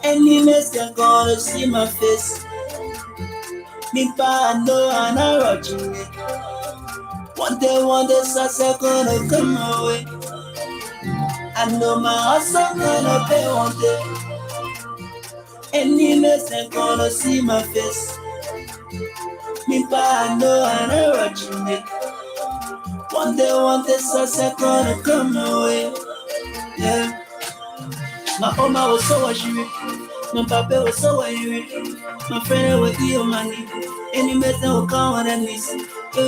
Enemies can gonna see my face. Nipa I know I'm not watching it. One day, success gonna come my way. I know my hustle gonna pay one day. Enemies can gonna see my face. Nipa I know I'm not watching it. One day, success gonna come my way. Yeah. My mama was so ashamed. My papa was so angry. My friend was your money. Any message will come on and listen. So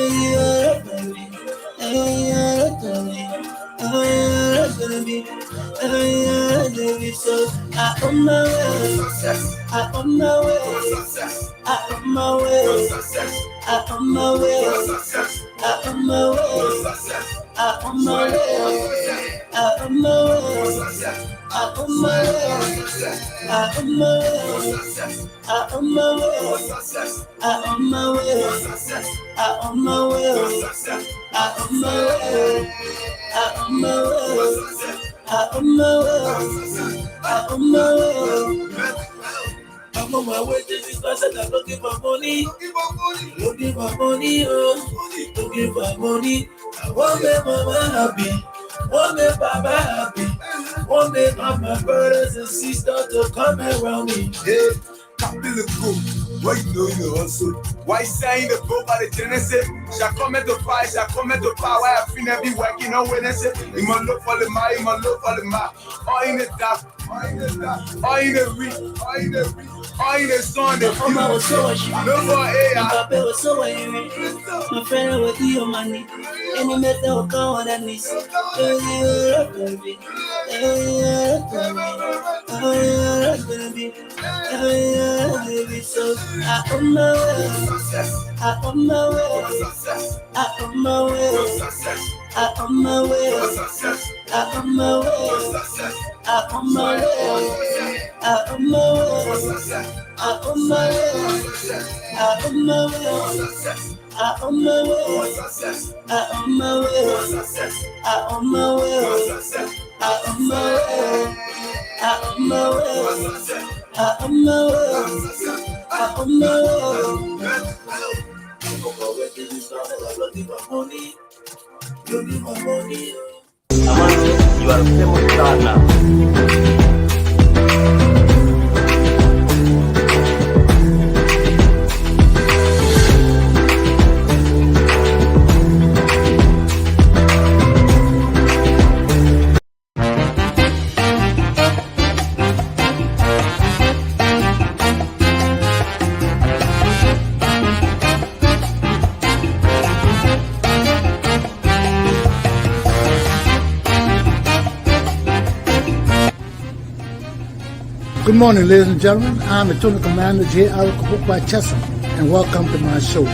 I on my way. I on my way. I on my way. I on my way. I on my way. I on my way. I on my way. I on my way. I on my way. I on my way. I on my way. I on my way. I on my way. I on my way. I on my way. I on my way. I'm on my way to this person. I'm looking for money. Looking for money. Oh, looking for money. I want my mama happy. Want me Baba happy. Want me all my brothers and sisters to come around me. Yeah, Captain the Cool. Why you know you hustle? Why saying the book by the Genesis? Shall come at the fire, shall come at the power. I feel be working on Wednesday. You must look for the mile, you must look for the map. All in the dark, all in the dark, all in the week, all in the week. All in the sun, the mama was so ashamed. No more air. My papa was so angry. My friend was your money. Any message will come on and listen. So I on my way. I on my way. I on my way. I on my way. I on my way. I on my way. I on my way. I on my way. I on my way. I on my way. I on my way. I on my way. I on my way. I on my way. I on my way. I on my way. Looking for money. Amani, you are a famous star now. Good morning, ladies and gentlemen. I'm Lieutenant Commander Glapohkpa Chesson, and welcome to my show.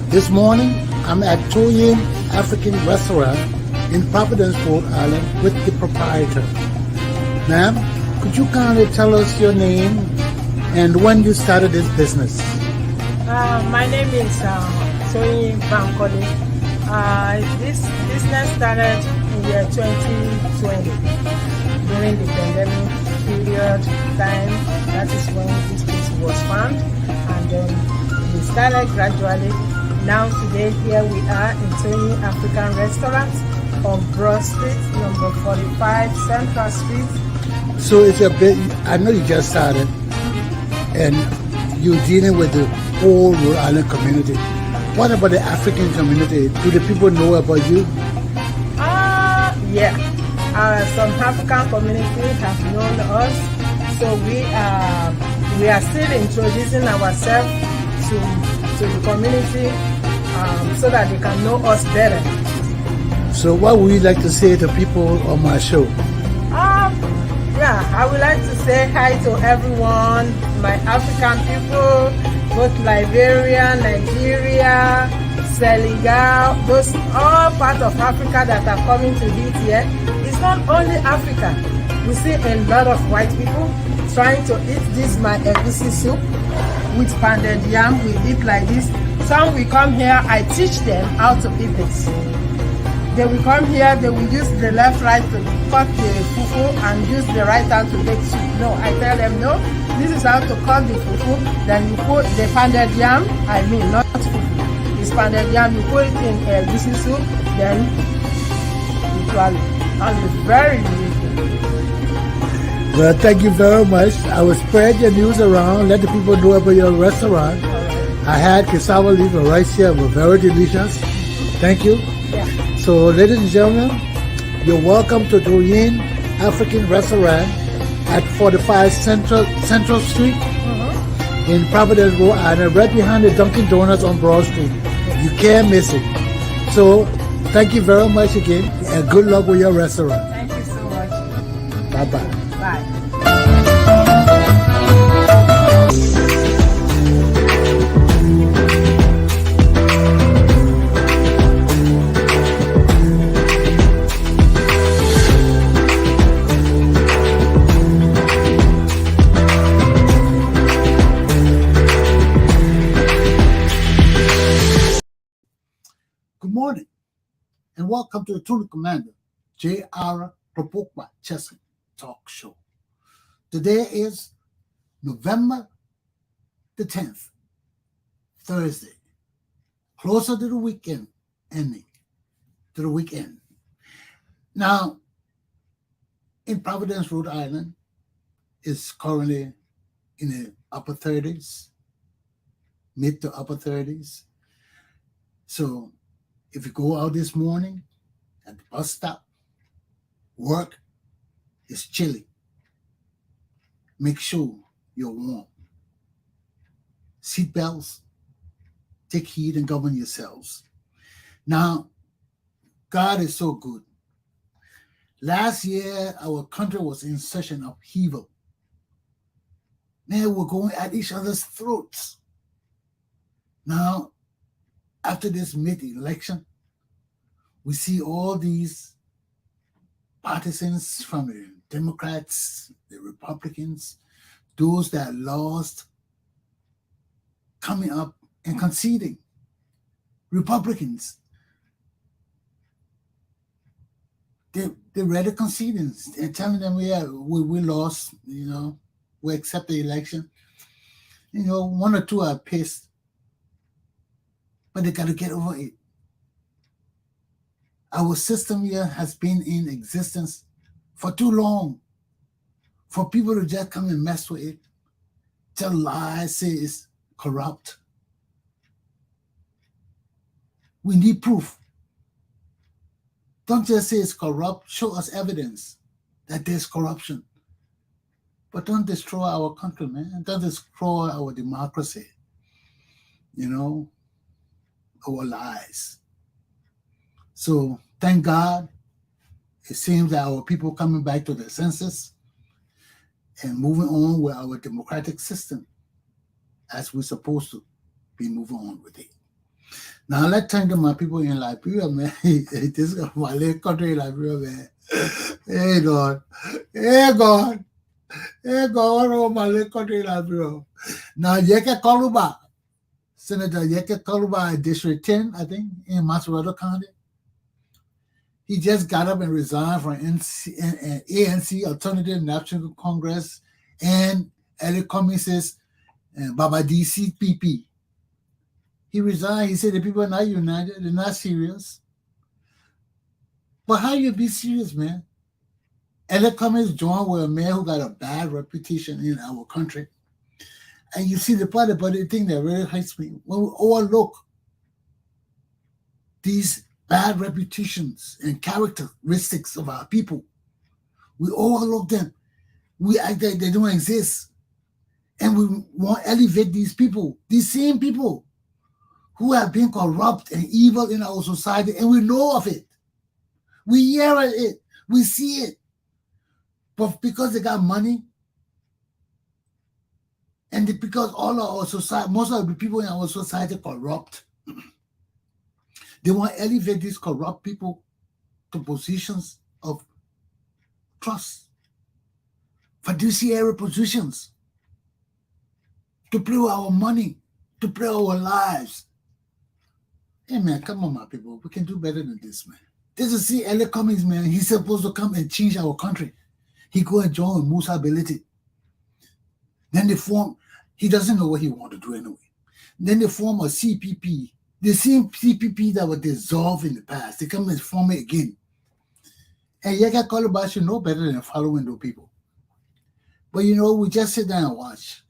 This morning, I'm at Toyin African Restaurant in Providence, Rhode Island, with the proprietor. Ma'am, could you kindly tell us your name and when you started this business? My name is Toyin Bankole. This business started in the year 2020 during the pandemic period time. That is when this place was found, and then we started gradually. Now today here we are in Toyin African Restaurant on Broad Street, number 45 Central Street. So it's a bit, I know you just started and you're dealing with the whole Rhode Island community. What about the African community? Do the people know about you? Yeah. Some African communities have known us, so we are still introducing ourselves to the community so that they can know us better. So what would you like to say to people on my show? Yeah, I would like to say hi to everyone, my African people, both Liberia, Nigeria, Senegal, those all parts of Africa that are coming to eat here. It's not only Africa. We see a lot of white people trying to eat this my egusi soup with pounded yam. We eat like this. Some will come here, I teach them how to eat this. They will come here, they will use the left right to cut the fufu and use the right hand to make soup. No, I tell them no, this is how to cut the fufu. Then you put the pounded yam, not fufu. It's pounded yam, you put it in egusi soup, then you swallow. And it's very beautiful. Well, thank you very much. I will spread your news around, let the people know about your restaurant. I had cassava leaf and rice here, were very delicious. Thank you. Yeah. So, ladies and gentlemen, you're welcome to Toyin African Restaurant at 45 Central Street in Providence, Rhode Island, right behind the Dunkin' Donuts on Broad Street. You can't miss it. So, thank you very much again, and good luck with your restaurant. Thank you so much. Bye-bye. Bye. Good morning, and welcome to the Lieutenant Commander Glapohkpa Chesson Talk Show. Today is November the 10th, Thursday, closer to the weekend, ending to the weekend. Now, in Providence, Rhode Island, it's currently in the upper 30s, mid to upper 30s. So if you go out this morning at the bus stop, work, it's chilly. Make sure you're warm. Seatbelts, take heed and govern yourselves. Now, God is so good. Last year, our country was in such an upheaval. Man, we're going at each other's throats. Now, after this mid-election, we see all these partisans from the Democrats, the Republicans, those that lost, coming up and conceding. Republicans, they're ready conceding and telling them, yeah, we lost, we accept the election. One or two are pissed, but they got to get over it. Our system here has been in existence for too long for people to just come and mess with it, tell lies, say it's corrupt. We need proof. Don't just say it's corrupt. Show us evidence that there's corruption. But don't destroy our country, man. Don't destroy our democracy. Our lives. So thank God, it seems that our people coming back to the census and moving on with our democratic system as we're supposed to be moving on with it. Now let's turn to my people in Liberia, man. This is my little country, Liberia, man. Hey God, what about my little country, Liberia? Now Yeke Koluba, Senator Yeke Koluba, District 10, I think, in Masaroda County. He just got up and resigned from ANC, Alternative National Congress, and Eric Cummings' Baba DC PP. He resigned. He said the people are not united. They're not serious. But how you be serious, man? Eric Cummings joined with a man who got a bad reputation in our country. And you see the part about the thing that really hurts me. When we overlook these bad reputations and characteristics of our people, we overlook them. We act like they don't exist. And we want to elevate these people, these same people who have been corrupt and evil in our society, and we know of it. We hear it. We see it. But because they got money, and because all of our society, most of the people in our society are corrupt, they want to elevate these corrupt people to positions of trust, fiduciary positions, to play with our money, to play our lives. Hey, man, come on, my people. We can do better than this, man. This is see L.A. Cummings, man. He's supposed to come and change our country. He go and join with Musa Ability. Then they form, he doesn't know what he want to do anyway. Then they form a CPP. The same CPP that was dissolved in the past. They come and form it again. And Yeka Koluba should know better than following those people. But we just sit down and watch.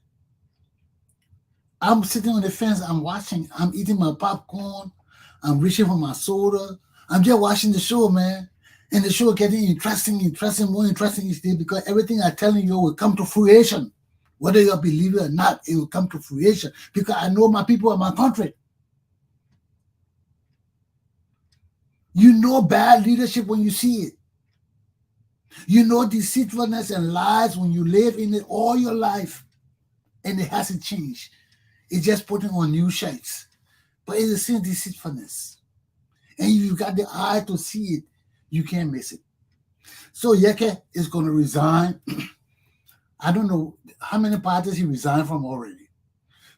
I'm sitting on the fence, I'm watching, I'm eating my popcorn, I'm reaching for my soda. I'm just watching the show, man. And the show getting more interesting each day because everything I'm telling you will come to fruition. Whether you believe it or not, it will come to fruition because I know my people and my country. You know bad leadership when you see it. You know deceitfulness and lies when you live in it all your life. And it hasn't changed. It's just putting on new shirts. But it's the same deceitfulness. And if you got the eye to see it, you can't miss it. So Yeke is going to resign. I don't know how many parties he resigned from already.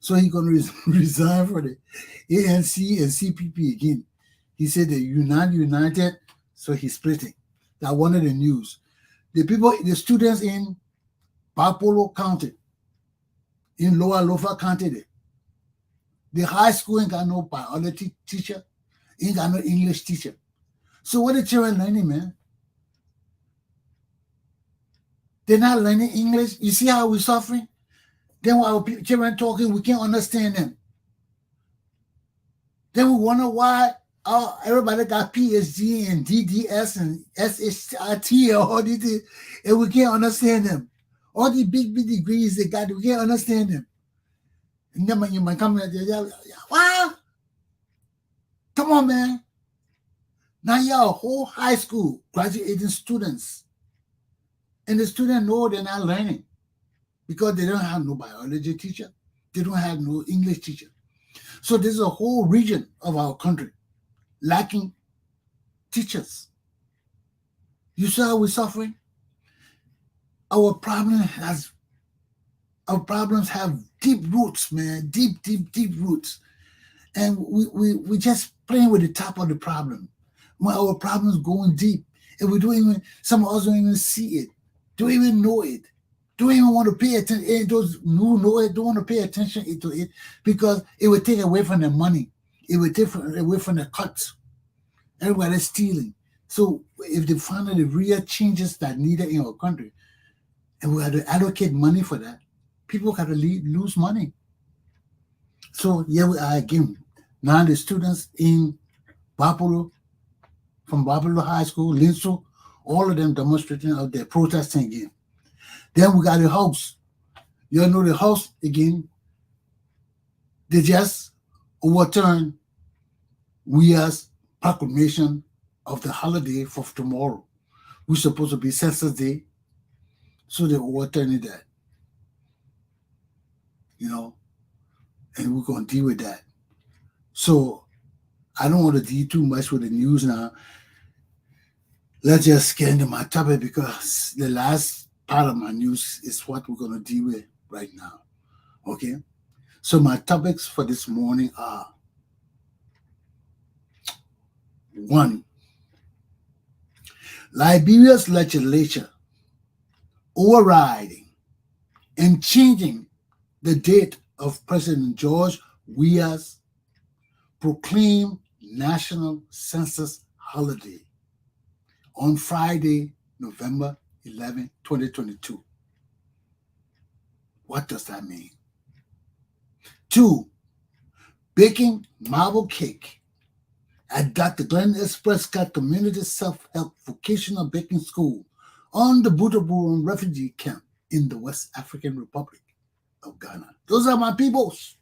So he's going to resign for the ANC and CPP again. He said they're united, so he's splitting. That's one of the news. The students in Bapolo County, in Lower Lofa County, the high school ain't got no biology teacher, ain't got no English teacher. So what are the children learning, man? They're not learning English. You see how we're suffering? Then when our children talking, we can't understand them. Then we wonder why everybody got PhD and DDS and SHIT and all these things, and we can't understand them. All the big degrees they got, we can't understand them. And then you might come and wow, come on, man. Now you have a whole high school graduating students. And the students know they're not learning because they don't have no biology teacher. They don't have no English teacher. So there's a whole region of our country lacking teachers. You see how we're suffering? Our problems have deep roots, man. Deep roots. And we just playing with the top of the problem. When our problems going deep, and we don't even, some of us don't even see it, don't even know it, don't even want to pay attention. Those who know it don't want to pay attention to it because it would take away from the money. It would take away from the cuts. Everybody's stealing. So if they find the real changes that needed in our country, and we had to allocate money for that, people got to lose money. So here we are again. Now the students in Buffalo, from Buffalo High School, Linsu, all of them demonstrating out there, protesting again. Then we got the House. You all know the House again. They just overturned Weah's proclamation of the holiday for tomorrow, which is supposed to be Census Day. So they overturned that. And we're going to deal with that. So I don't want to deal too much with the news now. Let's just get into my topic because the last part of my news is what we're going to deal with right now. Okay? So my topics for this morning are: 1. Liberia's legislature overriding and changing the date of President George Weah's proclaimed national census holiday on Friday, November 11, 2022. What does that mean? 2. Baking marble cake at Dr. Glenn S. Prescod Community Self-Help Vocational Baking School on the Buduburam refugee camp in the West African Republic of Ghana. Those are my peoples.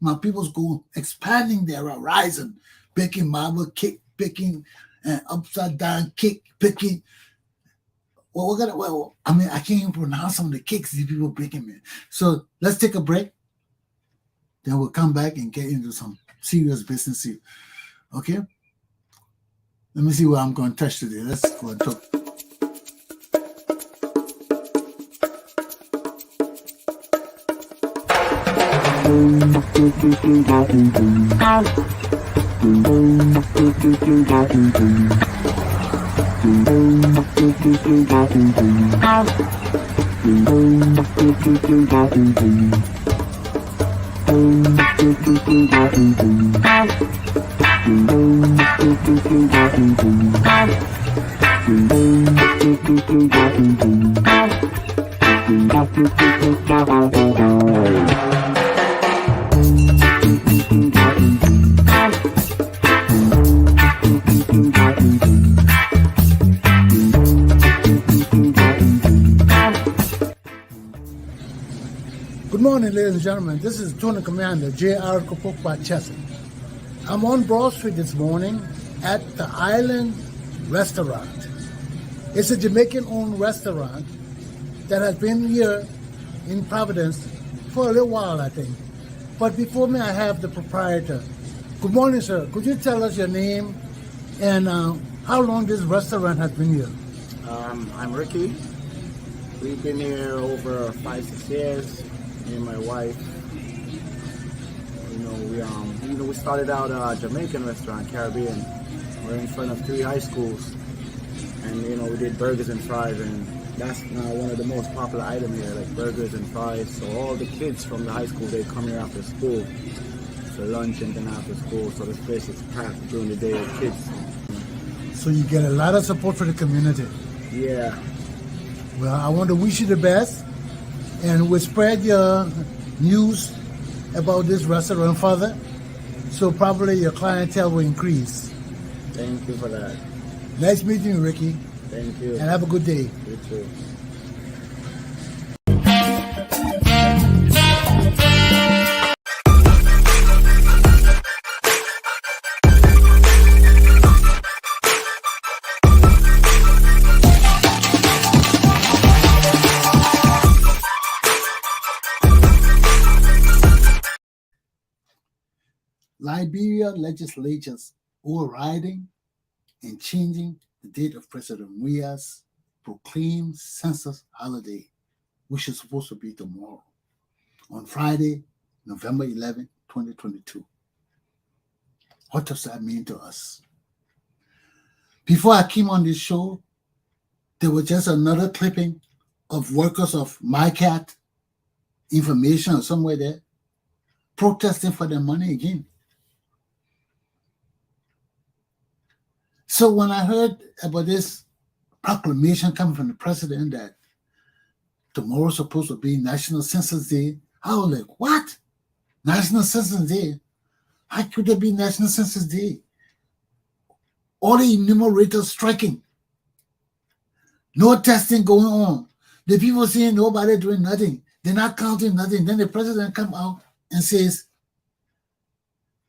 My peoples go expanding their horizon, baking marble cake, baking upside down cake, baking. I can't even pronounce some of the cakes these people baking, man. So let's take a break. Then we'll come back and get into some serious business here. Okay? Let me see what I'm going to touch today. Let's go and talk. Good morning, ladies and gentlemen. This is Lieutenant Commander J.R. Glapohkpa Chesson. I'm on Broad Street this morning at the Island Restaurant. It's a Jamaican-owned restaurant that has been here in Providence for a little while, I think. But before me, I have the proprietor. Good morning, sir. Could you tell us your name and how long this restaurant has been here? I'm Ricky. We've been here over 5-6 years. Me and my wife. We started out a Jamaican restaurant, Caribbean. We're in front of 3 high schools, and we did burgers and fries, and that's now one of the most popular items here, like burgers and fries. So all the kids from the high school, they come here after school for lunch and then after school. So this place is packed during the day with kids. So you get a lot of support for the community. Yeah. Well, I want to wish you the best, and we'll spread your news about this restaurant further, so probably your clientele will increase. Thank you for that. Nice meeting you, Ricky. Thank you. And have a good day. You too. Liberia legislatures overriding and changing the date of President Weah's proclaimed census holiday, which is supposed to be tomorrow, on Friday, November 11, 2022. What does that mean to us? Before I came on this show, there was just another clipping of workers of MyCat Information or somewhere there protesting for their money again. So when I heard about this proclamation coming from the president that tomorrow's supposed to be National Census Day, I was like, what? National Census Day? How could there be National Census Day? All the enumerators striking. No testing going on. The people saying nobody doing nothing. They're not counting nothing. Then the president come out and says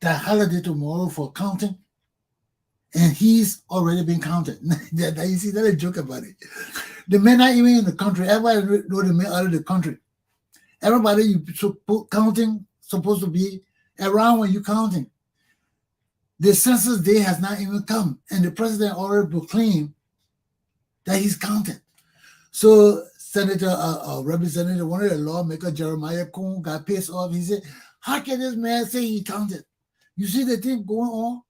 that holiday tomorrow for counting, and he's already been counted. You see, that's a joke about it. The men not even in the country. Everybody know the men out of the country. Everybody you counting supposed to be around when you're counting. The census day has not even come, and the president already proclaimed that he's counted. So Senator, Representative, one of the lawmakers, Jeremiah Kuhn, got pissed off. He said, how can this man say he counted? You see the thing going on?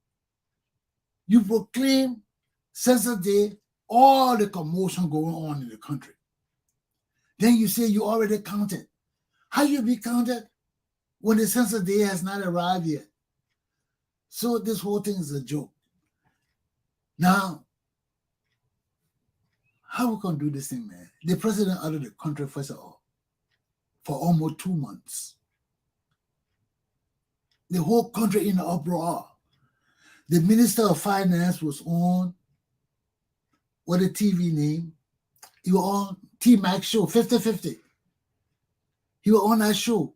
You proclaim Census Day, all the commotion going on in the country. Then you say you already counted. How you be counted when the Census Day has not arrived yet? So this whole thing is a joke. Now, how we going to do this thing, man? The president out of the country, first of all, for almost 2 months. The whole country in the uproar. The Minister of Finance was on, what a TV name? He was on T-Max show, 50-50. He was on that show.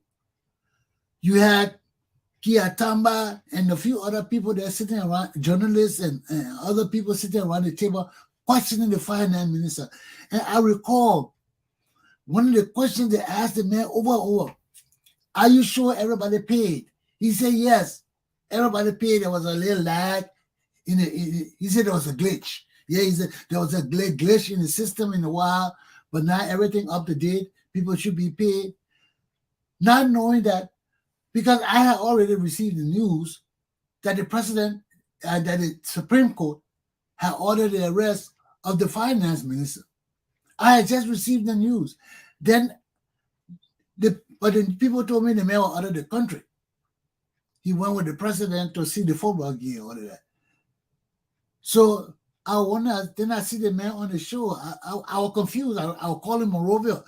You had Kia Tamba and a few other people that are sitting around, journalists and other people sitting around the table questioning the finance minister. And I recall one of the questions they asked the man over and over, are you sure everybody paid? He said, yes, everybody paid. There was a little lag. He said there was a glitch. Yeah, he said there was a glitch in the system in a while, but now everything up to date. People should be paid. Not knowing that, because I had already received the news that the president, that the Supreme Court had ordered the arrest of the finance minister. I had just received the news. Then people told me the man was out of the country. He went with the president to see the football game or that. So then I see the man on the show. I was confused. I was calling Morovia.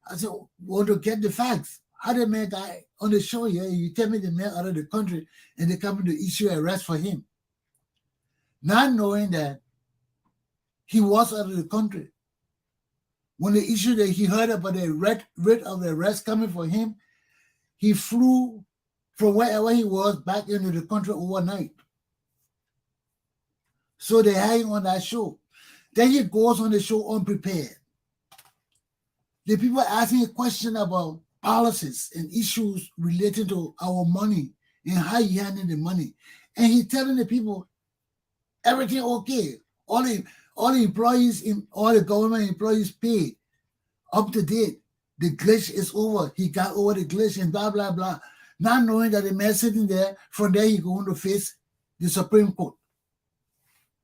I said, want to get the facts. How the man die on the show here? You tell me the man out of the country and they come to issue arrest for him. Not knowing that he was out of the country. When the issue that he heard about the writ of the arrest coming for him, he flew from wherever he was back into the country overnight. So they had him on that show. Then he goes on the show unprepared. The people asking a question about policies and issues related to our money and how he handling the money. And he telling the people, everything okay. All the employees, all the government employees paid up to date. The glitch is over. He got over the glitch and blah, blah, blah. Not knowing that the man sitting there, from there he's going to face the Supreme Court.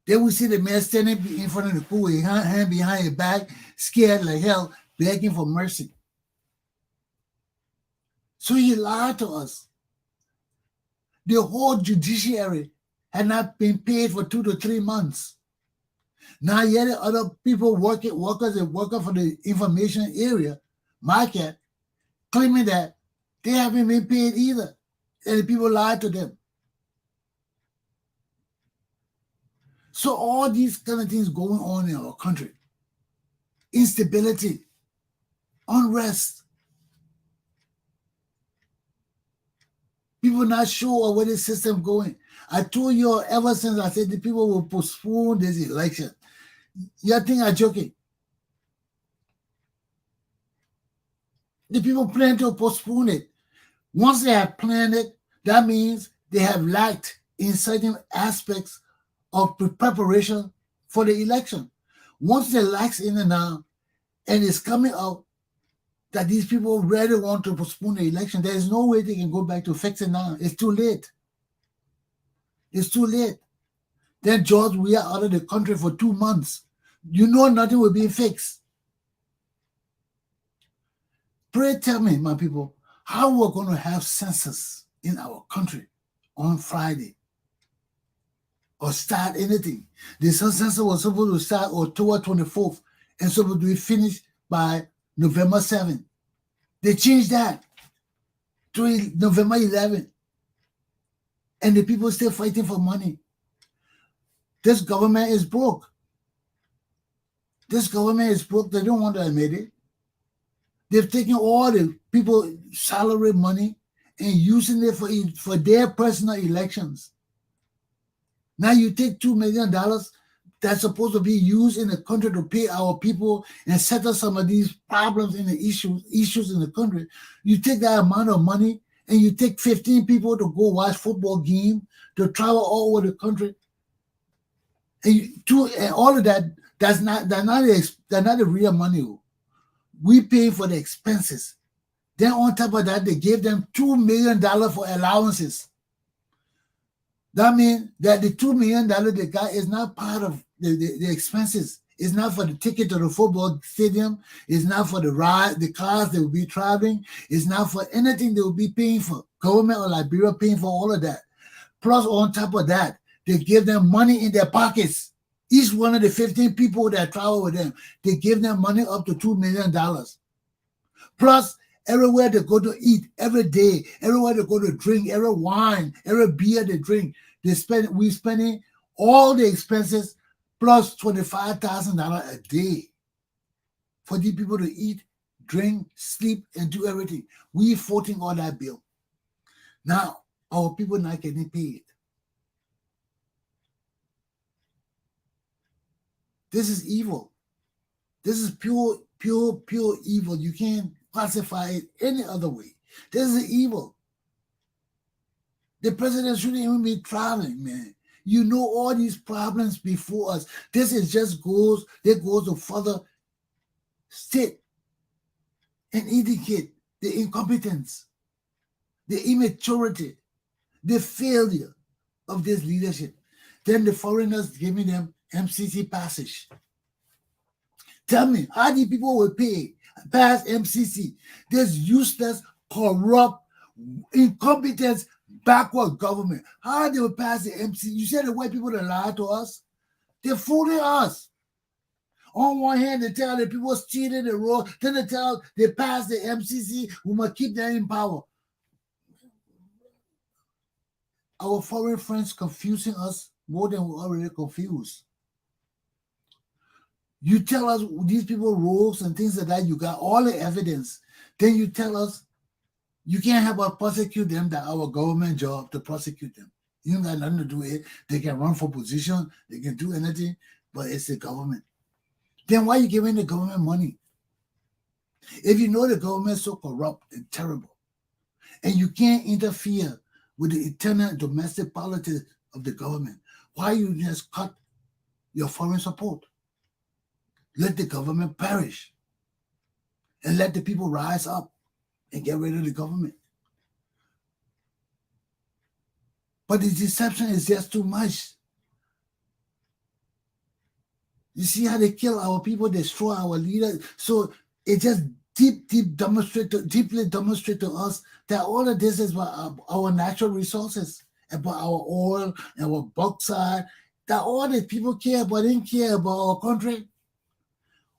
Then we see the man standing in front of the court, his hand behind his back, scared like hell, begging for mercy. So he lied to us. The whole judiciary had not been paid for 2 to 3 months. Now yet other people workers for the information area, market, claiming that they haven't been paid either. And the people lied to them. So all these kind of things going on in our country. Instability, unrest. People not sure where the system going. I told you ever since I said the people will postpone this election. You think I'm joking? The people plan to postpone it. Once they have planned it, that means they have lacked in certain aspects of preparation for the election. Once they lax in it now, and it's coming out that these people really want to postpone the election, there is no way they can go back to fix it now. It's too late. It's too late. Then George, we are out of the country for 2 months. You know nothing will be fixed. Pray tell me, my people, how we're going to have census in our country on Friday or start anything. The census was supposed to start October 24th and supposed to be finished by November 7th. They changed that to November 11th. And the people still fighting for money. This government is broke. This government is broke. They don't want to admit it. They've taken all the people's salary money and using it for their personal elections. Now you take $2 million that's supposed to be used in the country to pay our people and settle some of these problems in the issues in the country. You take that amount of money and you take 15 people to go watch football game, to travel all over the country. And all of that, that's not the real money. We pay for the expenses. Then on top of that, they gave them $2 million for allowances. That means that the $2 million they got is not part of the expenses. It's not for the ticket to the football stadium. It's not for the ride, the cars they will be traveling. It's not for anything they will be paying for. Government of Liberia paying for all of that. Plus, on top of that, they give them money in their pockets. Each one of the 15 people that travel with them, they give them money up to $2 million. Plus, everywhere they go to eat, every day, everywhere they go to drink, every wine, every beer they drink, we spending all the expenses plus $25,000 a day for these people to eat, drink, sleep, and do everything. We footing all that bill. Now, our people not getting paid. This is evil. This is pure evil. You can't classify it any other way. This is evil. The president shouldn't even be traveling, man. You know all these problems before us. This is just goes to further state and indicate the incompetence, the immaturity, the failure of this leadership. Then the foreigners giving them MCC passage. Tell me, how the people will pass MCC? This useless, corrupt, incompetent, backward government. How they will pass the MCC? You said the white people that lie to us? They're fooling us. On one hand, they tell the people cheating the road. Then they pass the MCC. We must keep them in power. Our foreign friends confusing us more than we're already confused. You tell us these people rogues and things like that. You got all the evidence. Then you tell us you can't help but prosecute them. That our government job to prosecute them. You don't got nothing to do with it. They can run for position. They can do anything, but it's the government. Then why are you giving the government money? If you know the government is so corrupt and terrible, and you can't interfere with the internal domestic politics of the government, why you just cut your foreign support? Let the government perish and let the people rise up and get rid of the government. But the deception is just too much. You see how they kill our people, destroy our leaders. So it just deeply demonstrate to us that all of this is about our natural resources, about our oil and our bauxite, that all the people care about, they didn't care about our country.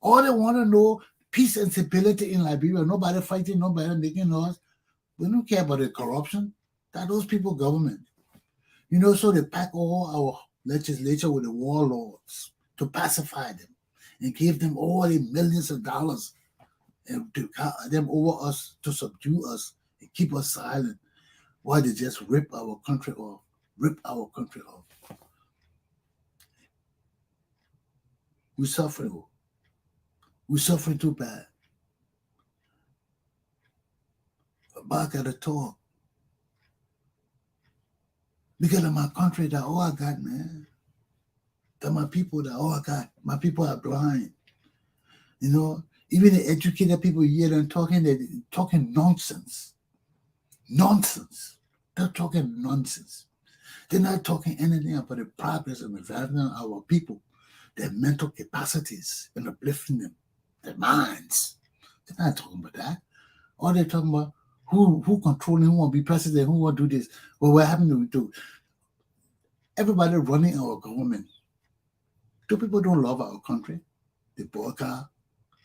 All they want to know, peace and stability in Liberia. Nobody fighting, nobody making noise. We don't care about the corruption. That those people government. You know, so they pack all our legislature with the warlords to pacify them and give them all the millions of dollars and to them over us, to subdue us and keep us silent while they just rip our country off. We're suffering. We're suffering too bad. But I gotta talk. Because of my country, that all I got, man. That my people, that all I got. My people are blind. You know, even the educated people hear them talking, they're talking nonsense. Nonsense. They're talking nonsense. They're not talking anything about the progress and development of our people, their mental capacities and uplifting them, their minds. They're not talking about that. All they're talking about who controlling, who want to be president, who want to do this. Well, what happened to everybody running our government. Two people don't love our country. The Boca,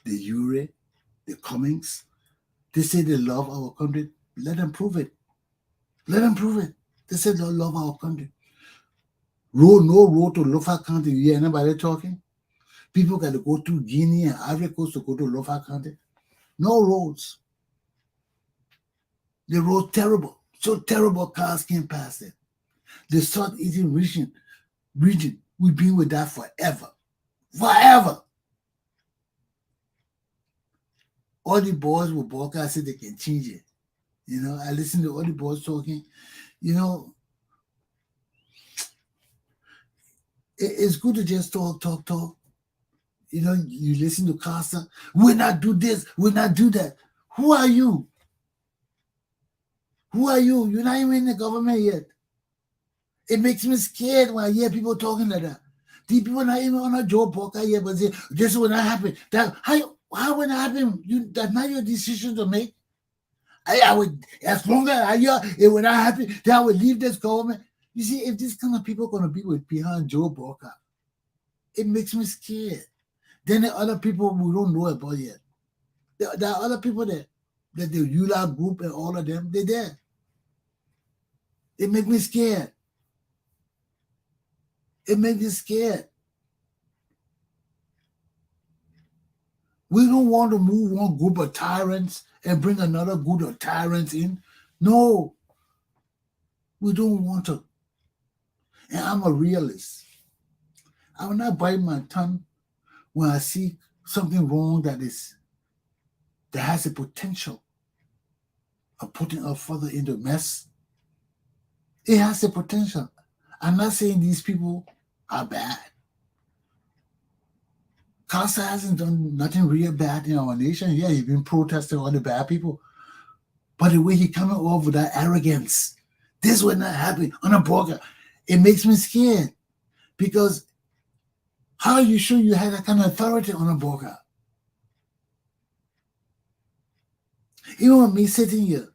the Ure, the Cummings. They say they love our country. Let them prove it. Let them prove it. They say they love our country. No road to Lofa County. You hear anybody talking? People got to go to Guinea and Ivory Coast to go to Lofa County. No roads. The road terrible. So terrible cars can't pass it. The southeastern region, we've been with that forever. Forever. All the boys with Boca said they can change it. I listen to all the boys talking. It's good to just talk. You listen to Costa. We'll not do this. We'll not do that. Who are you? Who are you? You're not even in the government yet. It makes me scared when I hear people talking like that. These people not even on a job podcast yet, but say, this will not happen. How will that happen? That's not your decision to make. I would, as long as I hear it will not happen, then I will leave this government. You see, if this kind of people are going to be behind Joe Boca, it makes me scared. Then there are other people we don't know about yet. There are other people that the ULA group and all of them, they're there. It makes me scared. It makes me scared. We don't want to move one group of tyrants and bring another group of tyrants in. No, we don't want to. And I'm a realist. I will not bite my tongue when I see something wrong that has the potential of putting us further into mess. It has the potential. I'm not saying these people are bad. Costa hasn't done nothing real bad in our nation. Yeah, he's been protesting all the bad people. But the way he coming off with that arrogance, this will not happen on a burger. It makes me scared. Because how are you sure you have that kind of authority on a burger? Even with me sitting here,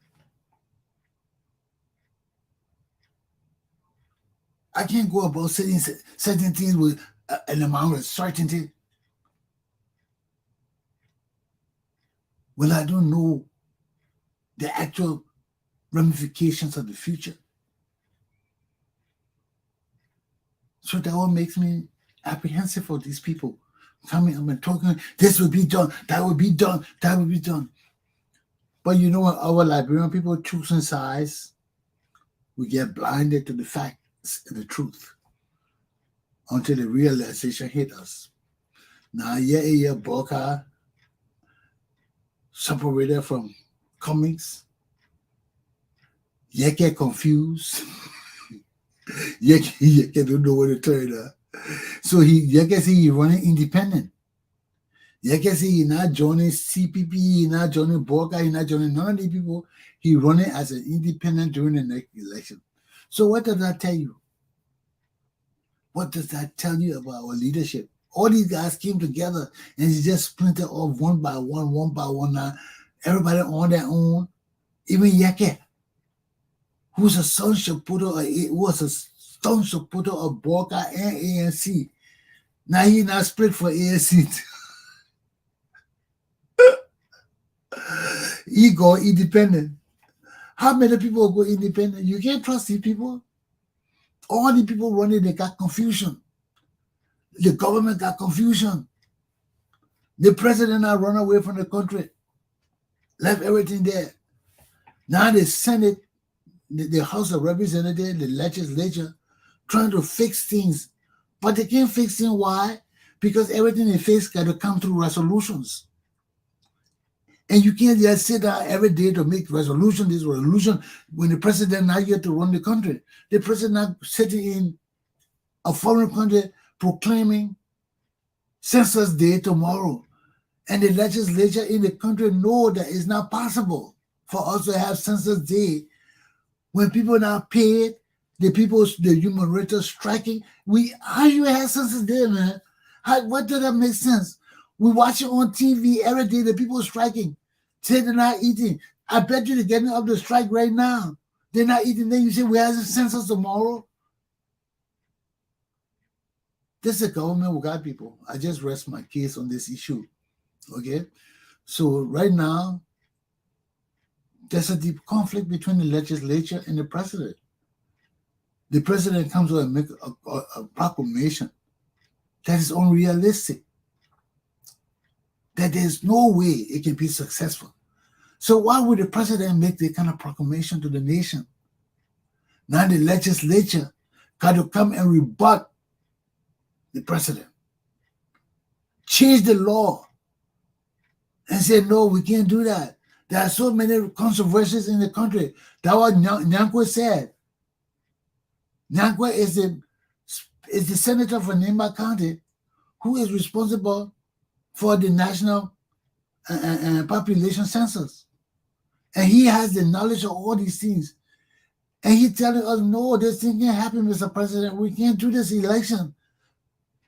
I can't go about saying certain things with an amount of certainty. Well, I don't know the actual ramifications of the future. So that what makes me apprehensive for these people coming up and talking, this will be done, that will be done, that will be done. But you know what, our Liberian people choosing sides, we get blinded to the facts and the truth until the realization hit us. Now, yeah, Boca separated from Cummings. You get confused. you don't know where to turn up. So you can see he's running independent. You can see he's not joining CPP, he's not joining Boca, he's not joining none of these people. He's running as an independent during the next election. So what does that tell you? What does that tell you about our leadership? All these guys came together and it's just splintered off one by one now. Everybody on their own. Even Yeke, who's a staunch supporter of Boca and ANC. Now he's not split for ANC. He go independent. How many people go independent? You can't trust these people. All the people running, they got confusion. The government got confusion. The president now run away from the country. Left everything there. Now the Senate, the House of Representatives, the Legislature, trying to fix things. But they can't fix things. Why? Because everything they fix got to come through resolutions. And you can't just sit down every day to make this resolution, when the president not here to run the country. The president not sitting in a foreign country proclaiming Census Day tomorrow. And the legislature in the country know that it's not possible for us to have Census Day when people are not paid, the human rights are striking. How you have Census Day, man? What does that make sense? We watch it on TV every day, the people striking. Say they're not eating. I bet you they're getting up the strike right now. They're not eating. Then you say we have a census tomorrow. This is a government without people. I just rest my case on this issue. Okay? So right now, there's a deep conflict between the legislature and the president. The president comes out and makes a proclamation that is unrealistic, that there's no way it can be successful. So why would the president make that kind of proclamation to the nation? Now the legislature got to come and rebut the president, change the law, and say, no, we can't do that. There are so many controversies in the country. That's what Nyankwe said. Nyankwe is the senator from Nimba County who is responsible for the national population census. And he has the knowledge of all these things. And he's telling us, no, this thing can't happen, Mr. President. We can't do this election.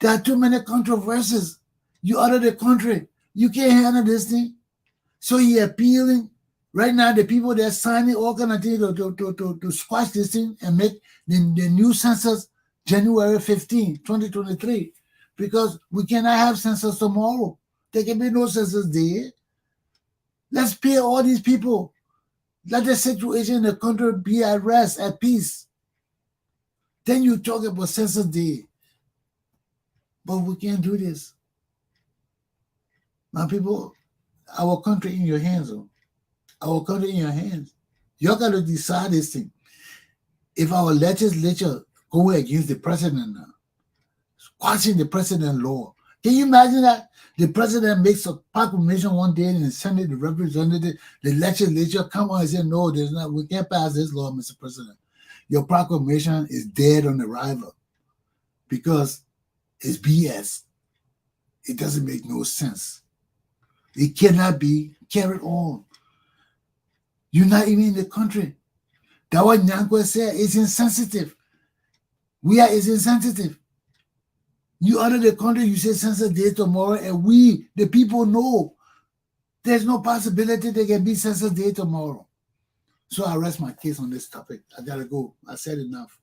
There are too many controversies. You out of the country. You can't handle this thing. So he appealing. Right now, the people that are signing all kind of things to squash this thing and make the new census January 15, 2023. Because we cannot have census tomorrow. There can be no census there. Let's pay all these people. Let the situation in the country be at rest, at peace. Then you talk about census day. But we can't do this. My people, our country in your hands. Our country in your hands. You got to decide this thing. If our legislature go against the president now, squashing the president law, can you imagine that? The president makes a proclamation one day and the Senate, the representative, the legislature come on and say, no, there's not, we can't pass this law, Mr. President. Your proclamation is dead on arrival because it's BS. It doesn't make no sense. It cannot be carried on. You're not even in the country. That's what Nyankwe said. It's insensitive. Weah is insensitive. You out of the country, you say census day tomorrow, and we, the people, know there's no possibility there can be census day tomorrow. So I rest my case on this topic. I gotta go. I said enough.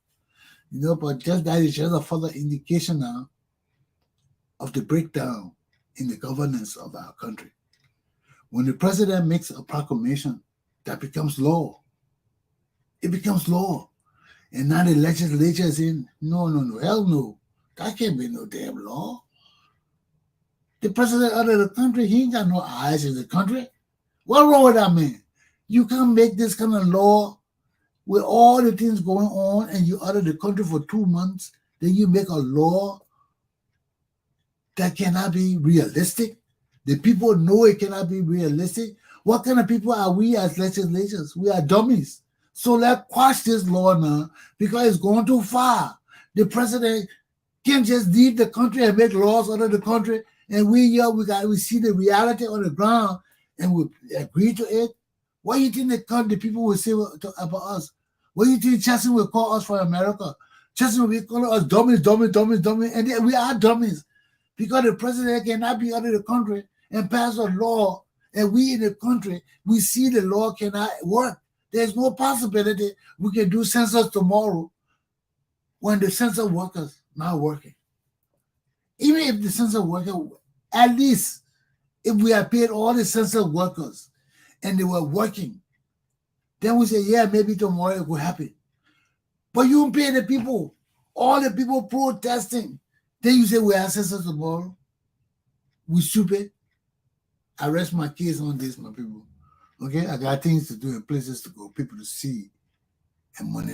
But just that is just a further indication now of the breakdown in the governance of our country. When the president makes a proclamation, that becomes law. It becomes law. And now the legislature is saying, no, hell no. That can't be no damn law. The president out of the country, he ain't got no eyes in the country. What's wrong with that man? You can't make this kind of law with all the things going on and you out of the country for 2 months, then you make a law that cannot be realistic. The people know it cannot be realistic. What kind of people are we as legislators? We are dummies. So let's quash this law now because it's going too far. The president can't just leave the country and make laws out of the country, and we see the reality on the ground and we agree to it. What do you think the people will say about us? What do you think Chesson will call us from America? Chesson will call us dummies, and we are dummies because the president cannot be out of the country and pass a law, and we in the country, we see the law cannot work. There's no possibility we can do census tomorrow when the census workers not working. Even if the census worker, at least if we have paid all the census workers and they were working, then we say, yeah, maybe tomorrow it will happen. But you don't pay the people, all the people protesting. Then you say we have census tomorrow. We stupid. I rest my case on this, my people. Okay, I got things to do and places to go, people to see, and money.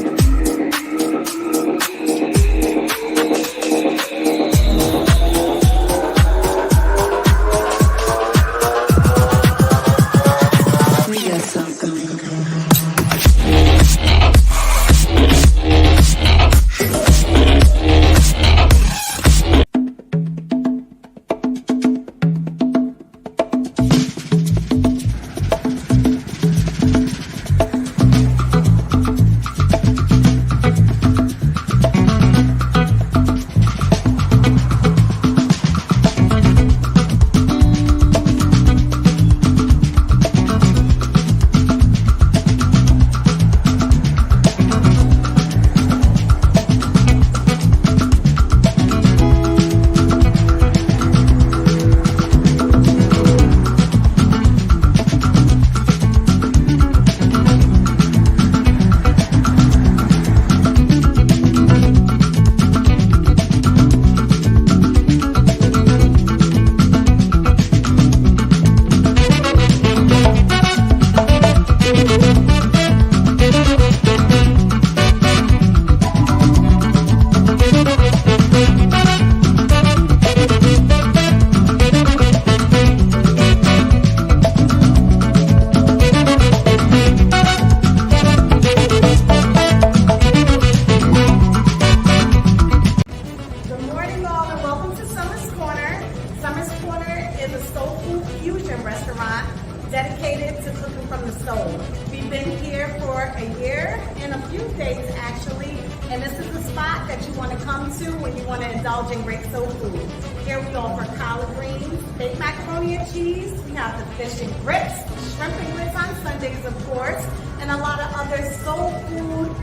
African restaurant dedicated to cooking from the stove. We've been here for a year and a few days actually, and this is a spot that you want to come to when you want to indulge in great soul food. Here we offer collard greens, baked macaroni and cheese, we have the fish and grits, shrimp and grits on Sundays of course, and a lot of other soul food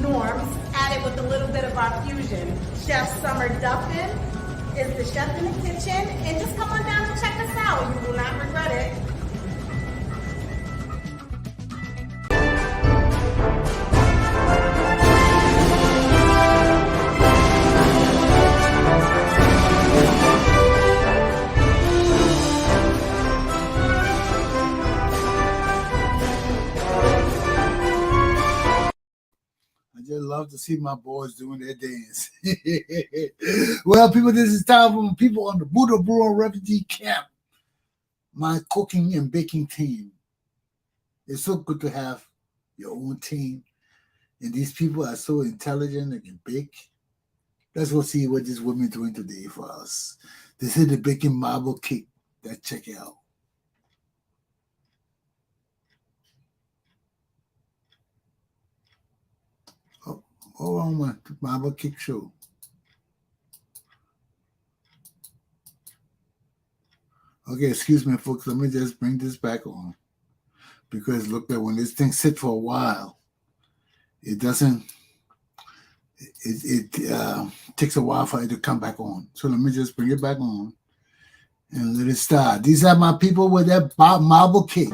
norms added with a little bit of our fusion. Chef Summer Duffin is the chef in the kitchen, and just come on down and check us out. You will not regret it. I just love to see my boys doing their dance. Well, people, this is time for people on the Buduburam refugee camp. My cooking and baking team. It's so good to have your own team. And these people are so intelligent and can bake. Let's go see what these women doing today for us. This is the baking marble cake. Let's check it out. Oh, on my marble cake show. Okay, excuse me, folks. Let me just bring this back on. Because look, that when this thing sits for a while, it doesn't, it takes a while for it to come back on. So let me just bring it back on and let it start. These are my people with that marble cake.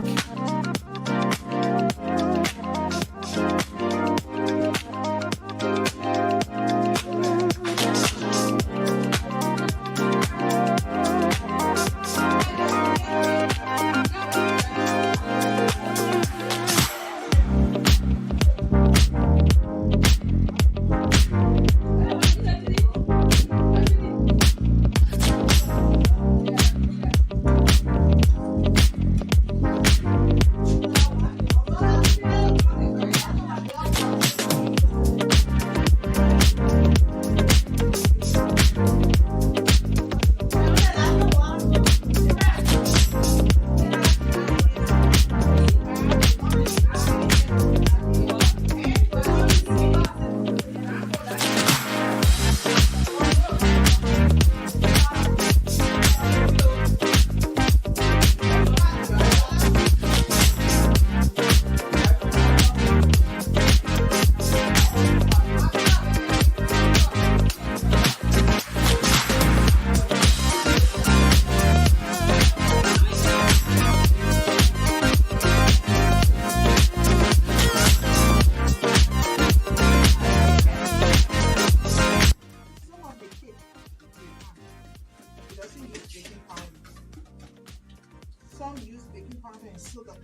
Some use baking powder and sugar.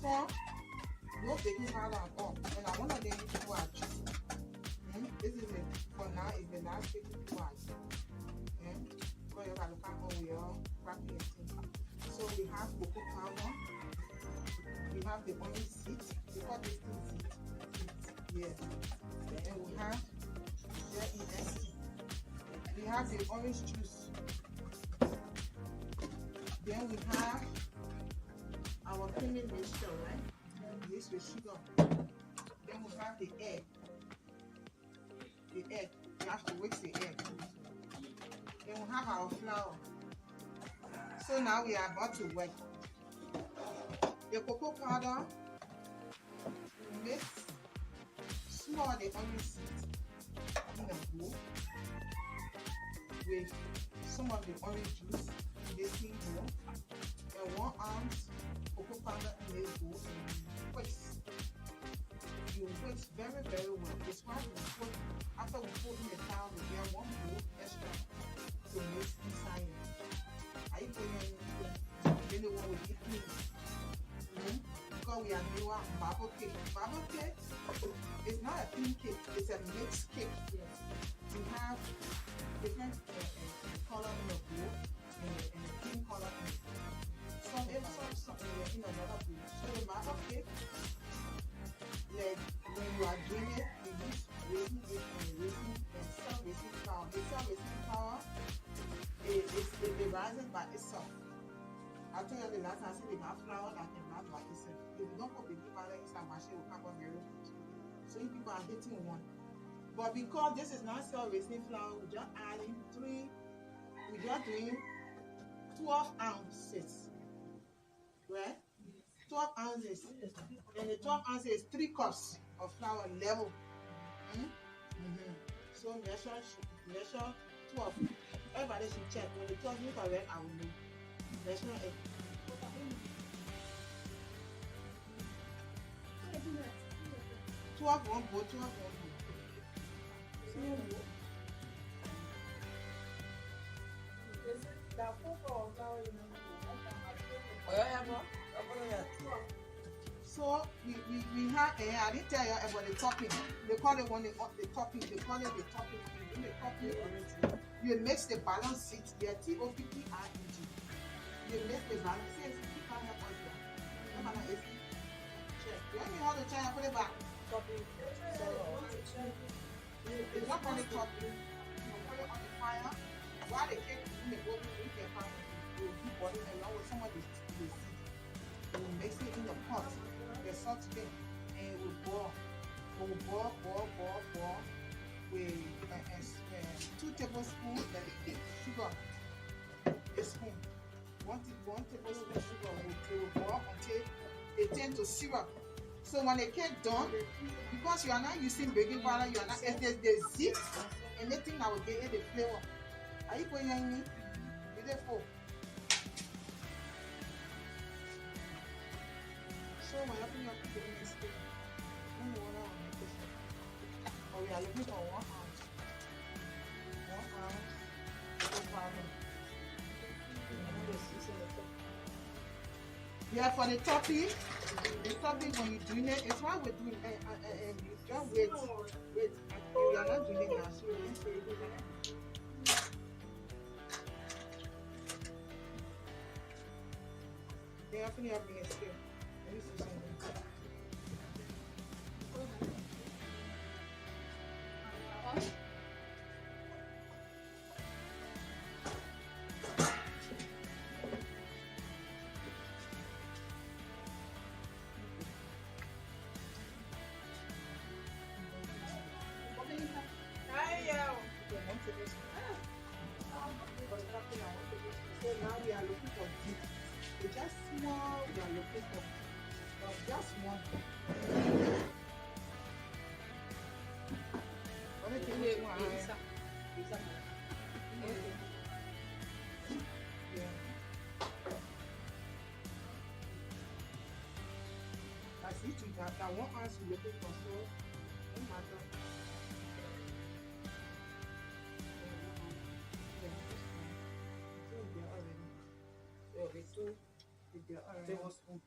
Some no baking powder at all. And I want to let you watch. This is it. For now, it's the last baking powder. So we have cocoa powder. We have the orange seed. We call this thing seed. Yeah. And we have J-E-S-T. We have the orange juice. Then we have our creamy mixture, right? This with sugar. Then we have the egg. The egg. You have to whisk the egg. Then we have our flour. So now we are about to work. The cocoa powder, we mix small the onion seeds in a bowl with some of the orange juice in the same bowl and 1 ounce cocoa powder in this bowl and whisk. You whisk very, very well. This one we put, after we put in the flour, we get 1 bowl extra to mix inside it. Are you putting anyone with it, please? Because we are doing marble cake. Marble cake is not a thin cake, it's a mixed cake. Yes. We have different color in the bowl and a thin color in it. Some in another bowl. So the marble cake, like when you are doing it, we use raisin and some raisin flour. The some raisin flour it rises by itself. I told you the last time I said they have flour that can last by itself. If you don't put baking powder inside machine, will come out very good. So you people are getting one. But because this is not still raising flour, we're just adding we're just doing 12 ounces. Right? 12 ounces. And the 12 ounces is 3 cups of flour level. So measure 12. Everybody should check. When the 12 is correct, I will know. Measure it. 12 one bowl, 12 one bowl. Is it the cocoa or flour you know? So we have I didn't tell you about the topping. They call it the topping. They call it the topping. You do the topping already. You mix the balance sheet. The TOPPING. You mix the balance sheet. You can't help us there. Check. You want me how to try and put it back? Topping. It's not only topping. You put it on the fire. While the cake is in the oven, you can find it. You will keep boiling along with some of the seed. You will mix it in the pot, the salt thing, and it will boil. It will boil with 2 tablespoons of sugar. A spoon. 1 tablespoon of sugar will boil until it turns to syrup. So when the cake done, because you are not using baking powder, you are not. If there's the zip, anything that will give it the flavor. Are you putting in me? Beautiful. So when you're putting your cookie in this thing, we are looking for 1 ounce. 1 ounce. Yeah, for the topping when you're doing it, it's why we're doing it, and you just wait. We are not doing it now, so let's say it. They often have me a scale. Let me see something. So now we are looking for deep. It's just small we are looking for. Just one. Yeah. I see that 1 ounce you're looking for, so no matter. Tablespoon.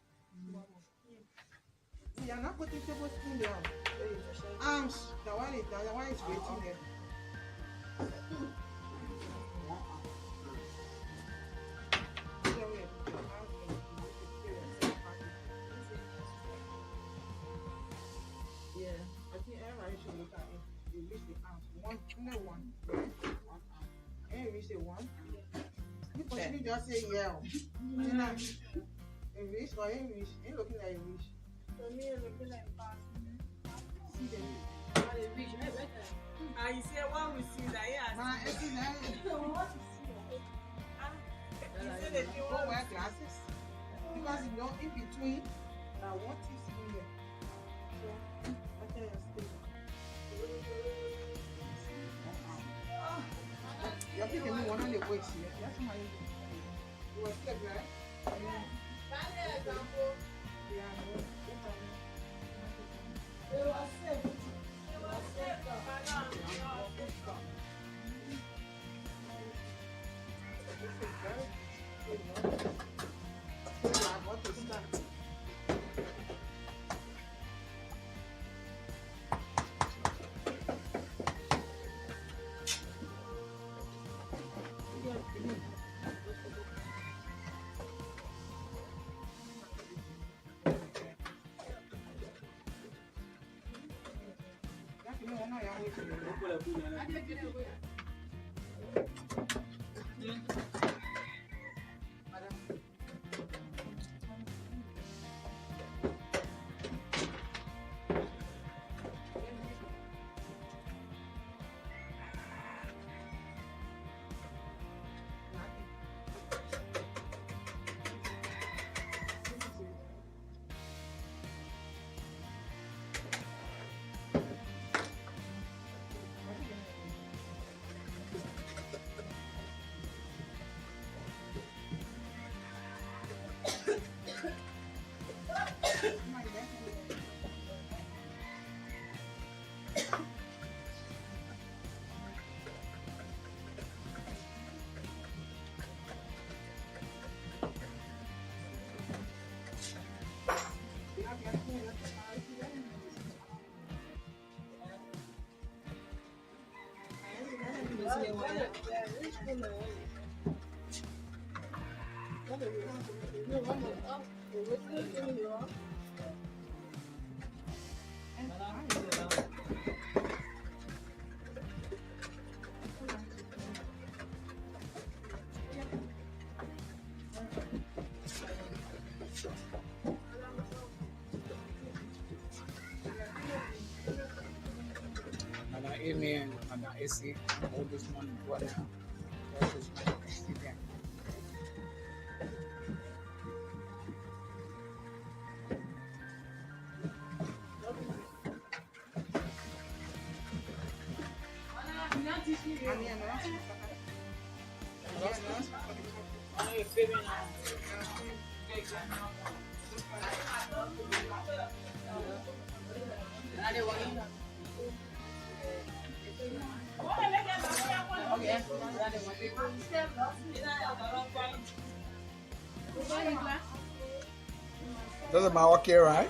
You are not putting tablespoon down. Ounce. The one is waiting there. Yeah, I think everybody should look at it. You reach the ounce. One, right? 1 ounce. And you reach the 1. You possibly just say yeah. English or English? Ain't looking like English. For me, it's looking like fast. See them. You say what we see that, yeah. What you see? You say that you don't wear glasses because you know in between. Now what is in here? So I tell you stay. You're picking me one on the weight here. That's my. You were sick, right? Yeah. Amen and AC all this morning. What is Doesn't matter, okay, right?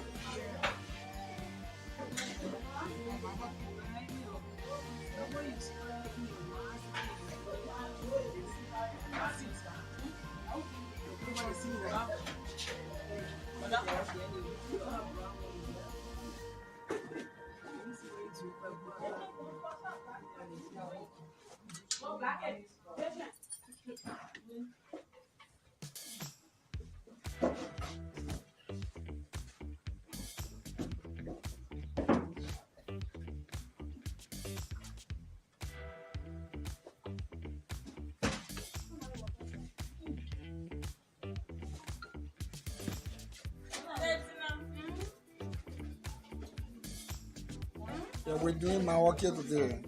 Yeah, we're doing my work here today.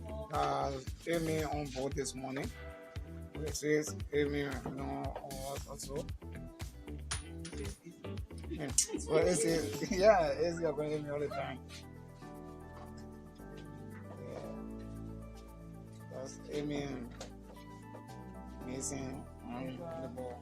Amy on board this morning. It says Amy, also. So it says, yeah, it's going to Amy all the time. Yeah. That's Amy amazing on the ball.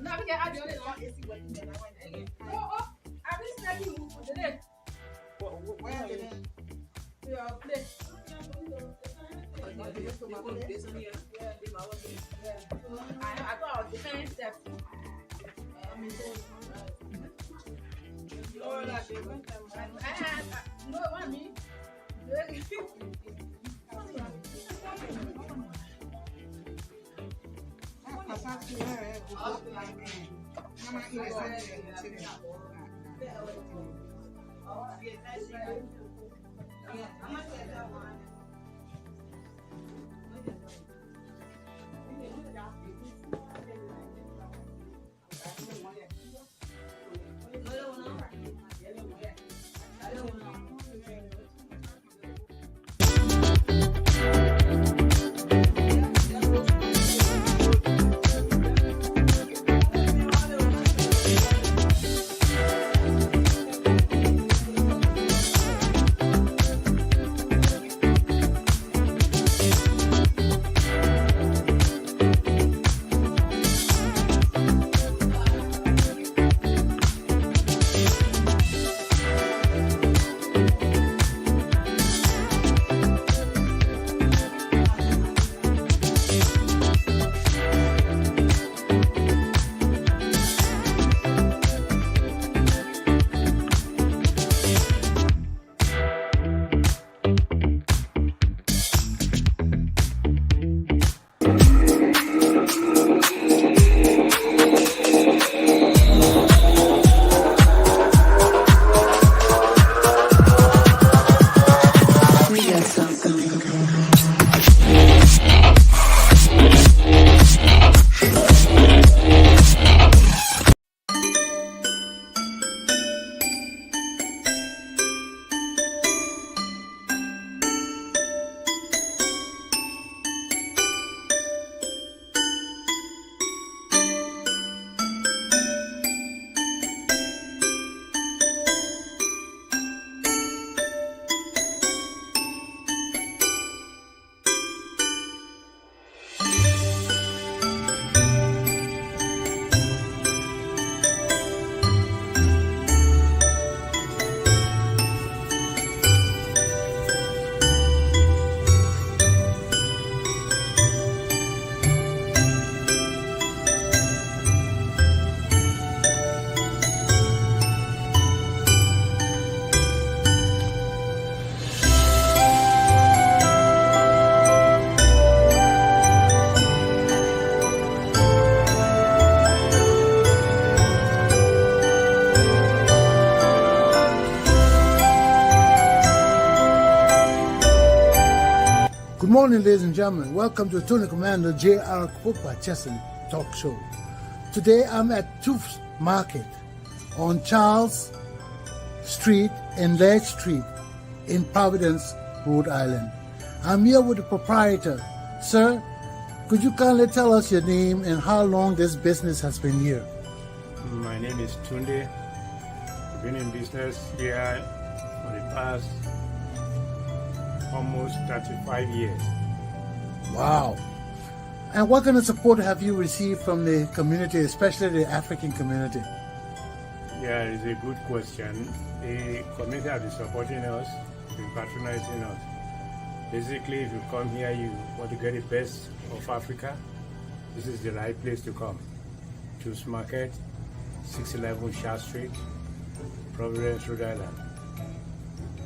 No, we can add the other one. I will send you today. Where are they? To your place. I thought I was different steps. No, what me? morning, ladies and gentlemen. Welcome to Tony Commander J.R. Glapohkpa Chesson Talk Show. Today I'm at Tooth's Market on Charles Street and Ledge Street in Providence, Rhode Island. I'm here with the proprietor. Sir, could you kindly tell us your name and how long this business has been here? My name is Tunde. I've been in business here for the past almost 35 years. Wow. And what kind of support have you received from the community, especially the African community? Yeah, it's a good question. The community have been supporting us, been patronizing us. Basically, if you come here, you want to get the best of Africa, this is the right place to come. Choose Market, 611 Shah Street, Providence, Rhode Island.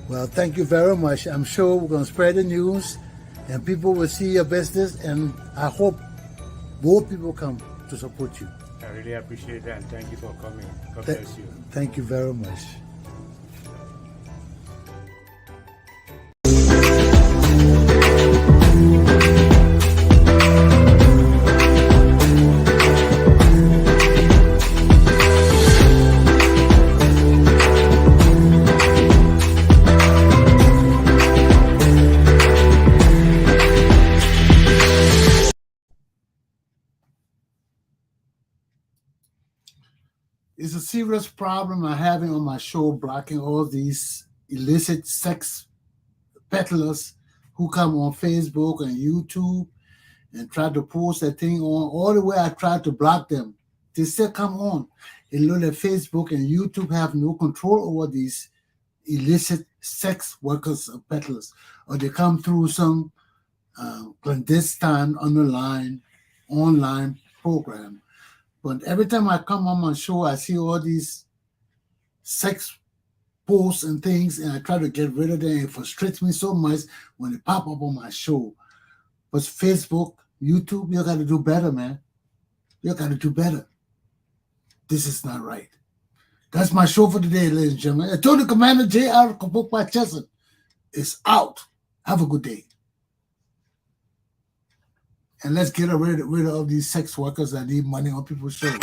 Well, thank you very much. I'm sure we're going to spread the news and people will see your business, and I hope more people come to support you. I really appreciate that and thank you for coming. God bless you. Thank you very much. It's a serious problem I'm having on my show, blocking all these illicit sex peddlers who come on Facebook and YouTube and try to post that thing on. All the way I try to block them, they still come on. It looks like Facebook and YouTube have no control over these illicit sex workers or peddlers, or they come through some clandestine online program. But every time I come on my show, I see all these sex posts and things, and I try to get rid of them. It frustrates me so much when they pop up on my show. But Facebook, YouTube, you got to do better, man. You got to do better. This is not right. That's my show for today, ladies and gentlemen. I told the Commander J.R. Glapohkpa Chesson is out. Have a good day. And let's get rid of all these sex workers that need money on people's shows.